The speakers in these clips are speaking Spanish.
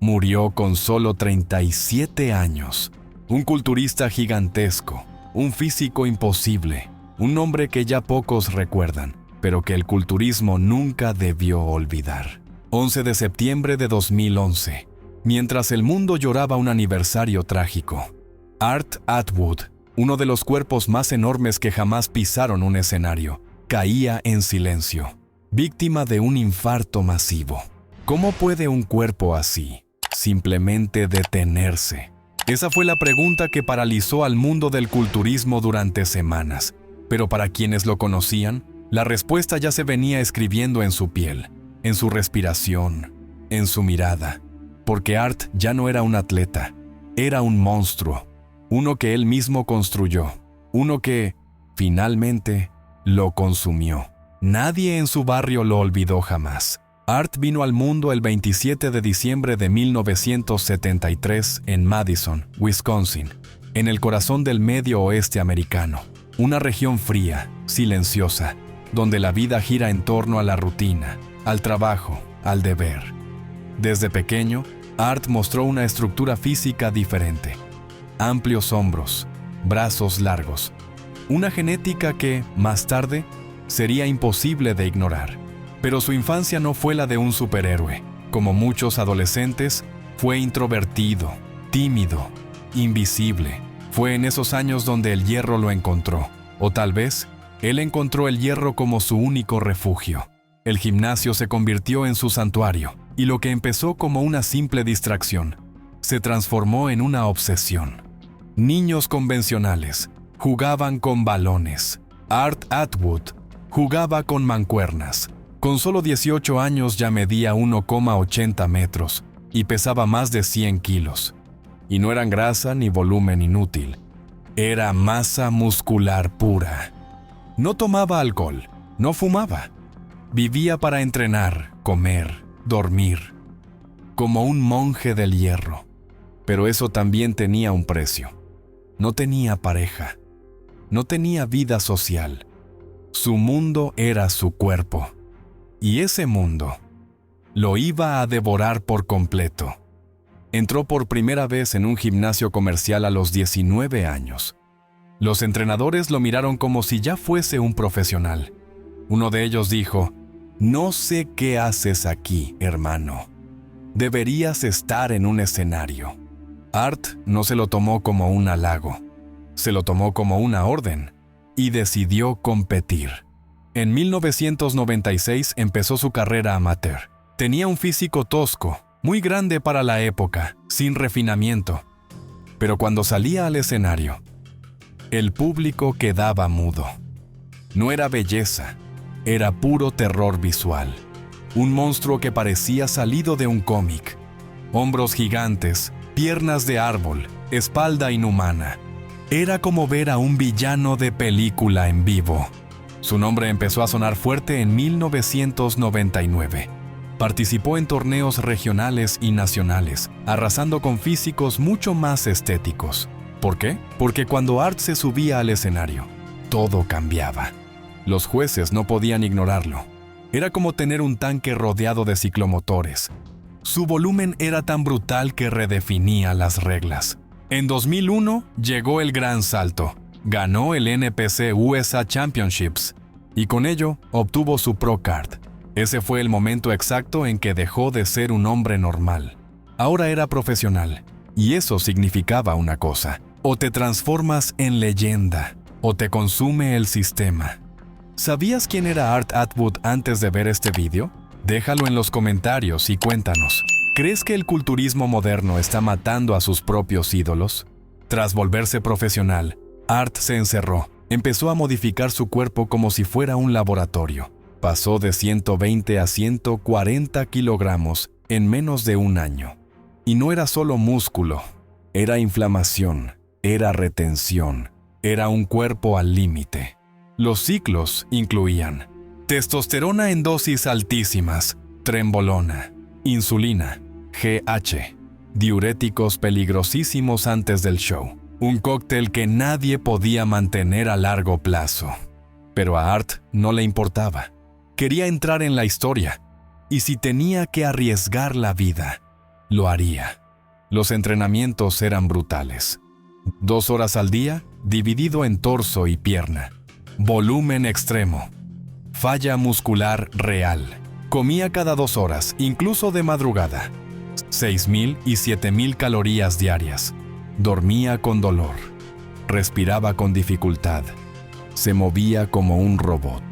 Murió con solo 37 años. Un culturista gigantesco, un físico imposible, un hombre que ya pocos recuerdan, pero que el culturismo nunca debió olvidar. 11 de septiembre de 2011. Mientras el mundo lloraba un aniversario trágico, Art Atwood, uno de los cuerpos más enormes que jamás pisaron un escenario, caía en silencio, víctima de un infarto masivo. ¿Cómo puede un cuerpo así simplemente detenerse? Esa fue la pregunta que paralizó al mundo del culturismo durante semanas, pero para quienes lo conocían, la respuesta ya se venía escribiendo en su piel, en su respiración, en su mirada, porque Art ya no era un atleta, era un monstruo, uno que él mismo construyó, uno que, finalmente, lo consumió. Nadie en su barrio lo olvidó jamás. Art vino al mundo el 27 de diciembre de 1973 en Madison, Wisconsin, en el corazón del medio oeste americano, una región fría, silenciosa, donde la vida gira en torno a la rutina, al trabajo, al deber. Desde pequeño, Art mostró una estructura física diferente. Amplios hombros, brazos largos, una genética que, más tarde, sería imposible de ignorar. Pero su infancia no fue la de un superhéroe. Como muchos adolescentes, fue introvertido, tímido, invisible. Fue en esos años donde el hierro lo encontró. O tal vez, él encontró el hierro como su único refugio. El gimnasio se convirtió en su santuario, y lo que empezó como una simple distracción, se transformó en una obsesión. Niños convencionales jugaban con balones. Art Atwood jugaba con mancuernas. Con solo 18 años ya medía 1,80 metros y pesaba más de 100 kilos. Y no eran grasa ni volumen inútil. Era masa muscular pura. No tomaba alcohol, no fumaba. Vivía para entrenar, comer, dormir. Como un monje del hierro. Pero eso también tenía un precio. No tenía pareja. No tenía vida social. Su mundo era su cuerpo. Y ese mundo lo iba a devorar por completo. Entró por primera vez en un gimnasio comercial a los 19 años. Los entrenadores lo miraron como si ya fuese un profesional. Uno de ellos dijo: «No sé qué haces aquí, hermano. Deberías estar en un escenario». Art no se lo tomó como un halago. Se lo tomó como una orden y decidió competir. En 1996 empezó su carrera amateur. Tenía un físico tosco, muy grande para la época, sin refinamiento. Pero cuando salía al escenario, el público quedaba mudo. No era belleza, era puro terror visual. Un monstruo que parecía salido de un cómic. Hombros gigantes, piernas de árbol, espalda inhumana. Era como ver a un villano de película en vivo. Su nombre empezó a sonar fuerte en 1999. Participó en torneos regionales y nacionales, arrasando con físicos mucho más estéticos. ¿Por qué? Porque cuando Art se subía al escenario, todo cambiaba. Los jueces no podían ignorarlo. Era como tener un tanque rodeado de ciclomotores. Su volumen era tan brutal que redefinía las reglas. En 2001 llegó el gran salto. Ganó el NPC USA Championships y con ello obtuvo su Pro Card. Ese fue el momento exacto en que dejó de ser un hombre normal. Ahora era profesional, y eso significaba una cosa: o te transformas en leyenda, o te consume el sistema. ¿Sabías quién era Art Atwood antes de ver este video? Déjalo en los comentarios y cuéntanos. ¿Crees que el culturismo moderno está matando a sus propios ídolos? Tras volverse profesional, Art se encerró. Empezó a modificar su cuerpo como si fuera un laboratorio. Pasó de 120 a 140 kilogramos en menos de un año. Y no era solo músculo, era inflamación, era retención, era un cuerpo al límite. Los ciclos incluían testosterona en dosis altísimas, trembolona, insulina, GH, diuréticos peligrosísimos antes del show. Un cóctel que nadie podía mantener a largo plazo. Pero a Art no le importaba. Quería entrar en la historia. Y si tenía que arriesgar la vida, lo haría. Los entrenamientos eran brutales. 2 horas al día, dividido en torso y pierna. Volumen extremo. Falla muscular real. Comía cada 2 horas, incluso de madrugada. 6.000 y 7.000 calorías diarias. Dormía con dolor. Respiraba con dificultad. Se movía como un robot.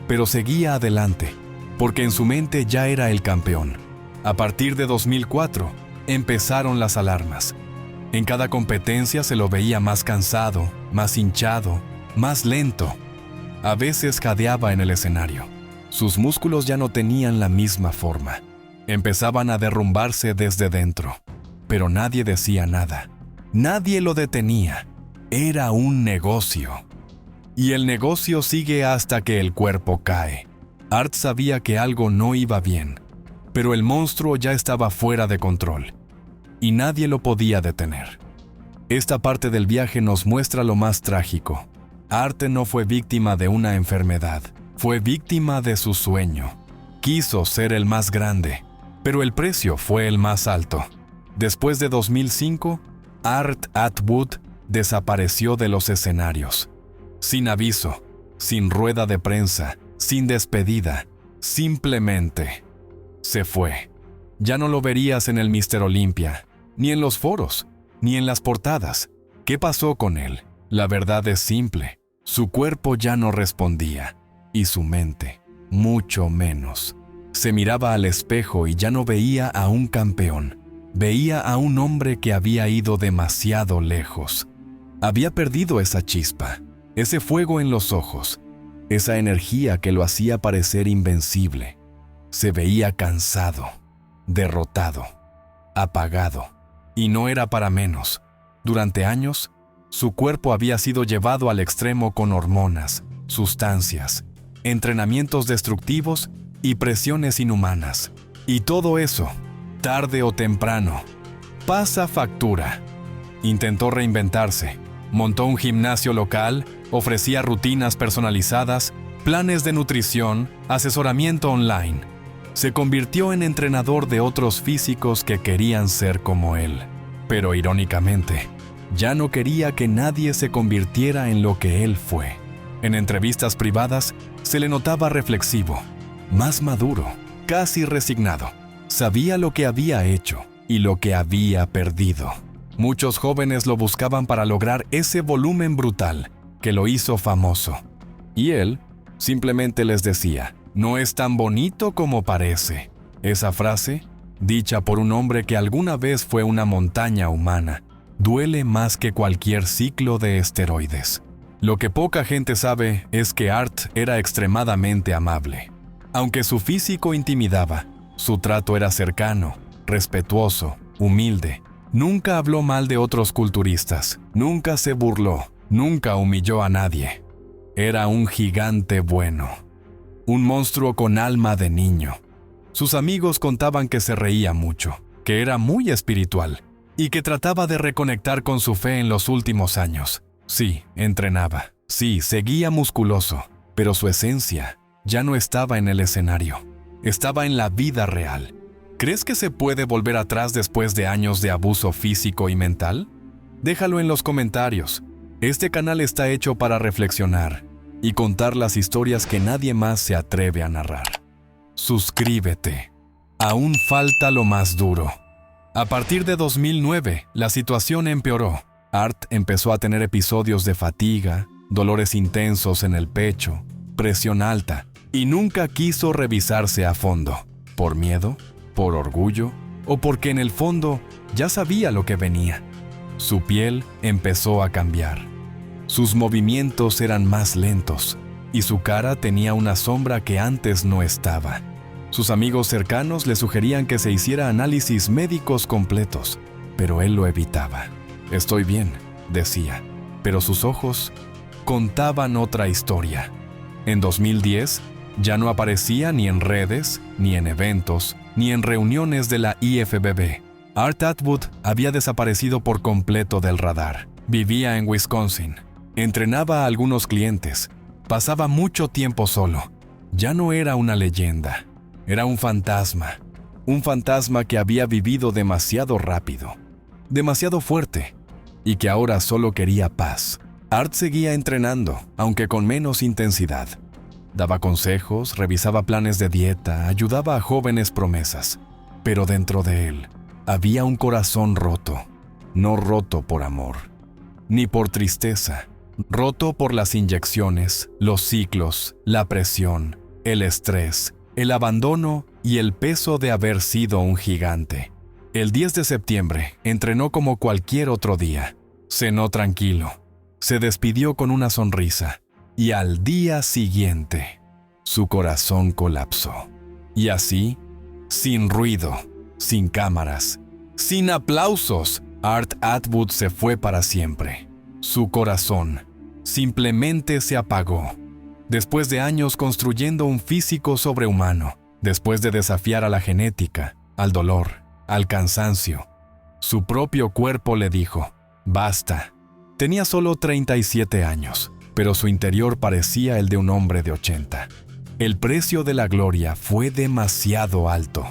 Pero seguía adelante, porque en su mente ya era el campeón. A partir de 2004, empezaron las alarmas. En cada competencia se lo veía más cansado, más hinchado, más lento. A veces jadeaba en el escenario. Sus músculos ya no tenían la misma forma. Empezaban a derrumbarse desde dentro. Pero nadie decía nada. Nadie lo detenía. Era un negocio. Y el negocio sigue hasta que el cuerpo cae. Art sabía que algo no iba bien, pero el monstruo ya estaba fuera de control. Y nadie lo podía detener. Esta parte del viaje nos muestra lo más trágico. Art no fue víctima de una enfermedad, fue víctima de su sueño. Quiso ser el más grande, pero el precio fue el más alto. Después de 2005, Art Atwood desapareció de los escenarios. Sin aviso, sin rueda de prensa, sin despedida, simplemente se fue. Ya no lo verías en el Mr. Olympia, ni en los foros, ni en las portadas. ¿Qué pasó con él? La verdad es simple. Su cuerpo ya no respondía, y su mente, mucho menos. Se miraba al espejo y ya no veía a un campeón. Veía a un hombre que había ido demasiado lejos. Había perdido esa chispa, ese fuego en los ojos, esa energía que lo hacía parecer invencible. Se veía cansado, derrotado, apagado. Y no era para menos. Durante años, su cuerpo había sido llevado al extremo con hormonas, sustancias, entrenamientos destructivos y presiones inhumanas. Y todo eso, tarde o temprano, pasa factura. Intentó reinventarse. Montó un gimnasio local, ofrecía rutinas personalizadas, planes de nutrición, asesoramiento online. Se convirtió en entrenador de otros físicos que querían ser como él. Pero irónicamente, ya no quería que nadie se convirtiera en lo que él fue. En entrevistas privadas, se le notaba reflexivo, más maduro, casi resignado. Sabía lo que había hecho y lo que había perdido. Muchos jóvenes lo buscaban para lograr ese volumen brutal que lo hizo famoso. Y él simplemente les decía, no es tan bonito como parece. Esa frase, dicha por un hombre que alguna vez fue una montaña humana, duele más que cualquier ciclo de esteroides. Lo que poca gente sabe es que Art era extremadamente amable. Aunque su físico intimidaba, su trato era cercano, respetuoso, humilde. Nunca habló mal de otros culturistas, nunca se burló, nunca humilló a nadie. Era un gigante bueno, un monstruo con alma de niño. Sus amigos contaban que se reía mucho, que era muy espiritual y que trataba de reconectar con su fe en los últimos años. Sí, entrenaba, sí, seguía musculoso, pero su esencia ya no estaba en el escenario, estaba en la vida real. ¿Crees que se puede volver atrás después de años de abuso físico y mental? Déjalo en los comentarios. Este canal está hecho para reflexionar y contar las historias que nadie más se atreve a narrar. Suscríbete. Aún falta lo más duro. A partir de 2009, la situación empeoró. Art empezó a tener episodios de fatiga, dolores intensos en el pecho, presión alta, y nunca quiso revisarse a fondo. ¿Por miedo? ¿Por orgullo? ¿O porque en el fondo ya sabía lo que venía? Su piel empezó a cambiar. Sus movimientos eran más lentos y su cara tenía una sombra que antes no estaba. Sus amigos cercanos le sugerían que se hiciera análisis médicos completos, pero él lo evitaba. «Estoy bien», decía, pero sus ojos contaban otra historia. En 2010, ya no aparecía ni en redes, ni en eventos, ni en reuniones de la IFBB. Art Atwood había desaparecido por completo del radar. Vivía en Wisconsin. Entrenaba a algunos clientes. Pasaba mucho tiempo solo. Ya no era una leyenda. Era un fantasma. un fantasma que había vivido demasiado rápido, demasiado fuerte, y que ahora solo quería paz. Art seguía entrenando, aunque con menos intensidad. Daba consejos, revisaba planes de dieta, ayudaba a jóvenes promesas. Pero dentro de él había un corazón roto, no roto por amor, ni por tristeza, roto por las inyecciones, los ciclos, la presión, el estrés, el abandono y el peso de haber sido un gigante. El 10 de septiembre entrenó como cualquier otro día. Cenó tranquilo, se despidió con una sonrisa y al día siguiente su corazón colapsó. Y así, sin ruido, sin cámaras, sin aplausos, Art Atwood se fue para siempre. Su corazón simplemente se apagó. Después de años construyendo un físico sobrehumano, después de desafiar a la genética, al dolor, al cansancio, su propio cuerpo le dijo, basta. Tenía solo 37 años, pero su interior parecía el de un hombre de 80. El precio de la gloria fue demasiado alto.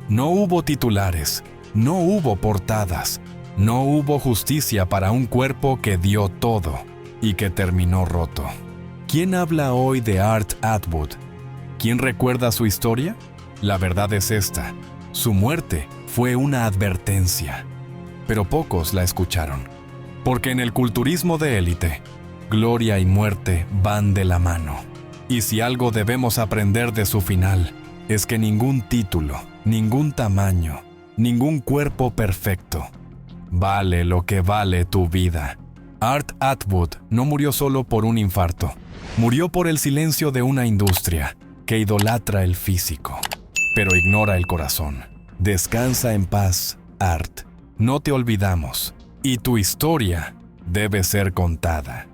No hubo titulares, no hubo portadas, no hubo justicia para un cuerpo que dio todo y que terminó roto. ¿Quién habla hoy de Art Atwood? ¿Quién recuerda su historia? La verdad es esta: su muerte fue una advertencia, pero pocos la escucharon. Porque en el culturismo de élite, gloria y muerte van de la mano. Y si algo debemos aprender de su final, es que ningún título, ningún tamaño, ningún cuerpo perfecto vale lo que vale tu vida. Art Atwood no murió solo por un infarto, murió por el silencio de una industria que idolatra el físico, pero ignora el corazón. Descansa en paz, Art. No te olvidamos, y tu historia debe ser contada.